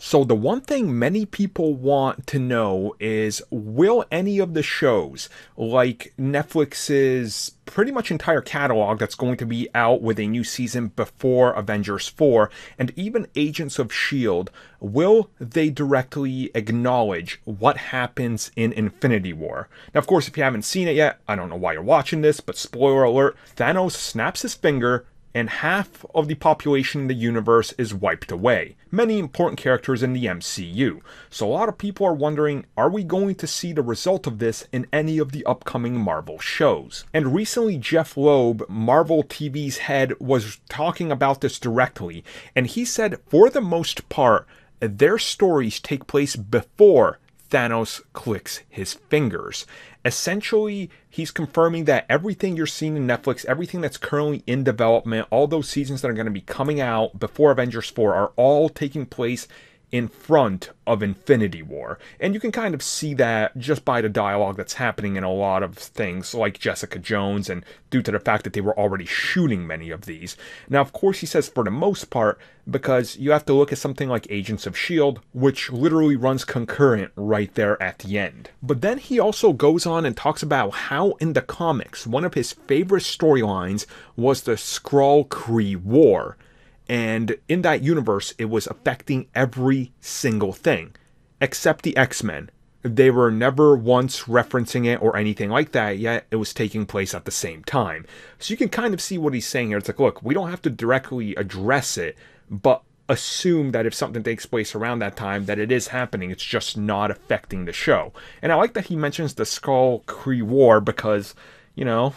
So the one thing many people want to know is, will any of the shows, like Netflix's pretty much entire catalog that's going to be out with a new season before Avengers 4, and even Agents of S.H.I.E.L.D., will they directly acknowledge what happens in Infinity War? Now, of course, if you haven't seen it yet, I don't know why you're watching this, but spoiler alert, Thanos snaps his finger and half of the population in the universe is wiped away. Many important characters in the MCU. So a lot of people are wondering, are we going to see the result of this in any of the upcoming Marvel shows? And recently Jeff Loeb, Marvel TV's head, was talking about this directly, and he said for the most part, their stories take place before Thanos clicks his fingers. Essentially, he's confirming that everything you're seeing in Netflix, everything that's currently in development, all those seasons that are going to be coming out before Avengers 4 are all taking place in front of Infinity War. And you can kind of see that just by the dialogue that's happening in a lot of things like Jessica Jones, and due to the fact that they were already shooting many of these. Now, of course, he says for the most part, because you have to look at something like Agents of S.H.I.E.L.D., which literally runs concurrent right there at the end. But then he also goes on and talks about how in the comics, one of his favorite storylines was the Skrull-Kree War. And in that universe, it was affecting every single thing, except the X-Men. They were never once referencing it or anything like that, yet it was taking place at the same time. So you can kind of see what he's saying here. It's like, look, we don't have to directly address it, but assume that if something takes place around that time, that it is happening. It's just not affecting the show. And I like that he mentions the Skrull-Kree War because, you know,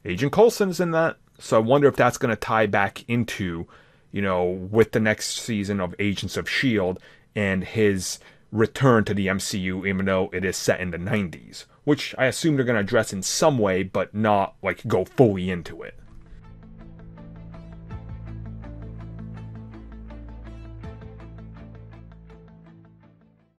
Agent Coulson's in that. So I wonder if that's going to tie back into, you know, with the next season of Agents of S.H.I.E.L.D. and his return to the MCU, even though it is set in the 90s. Which I assume they're going to address in some way, but not, like, go fully into it.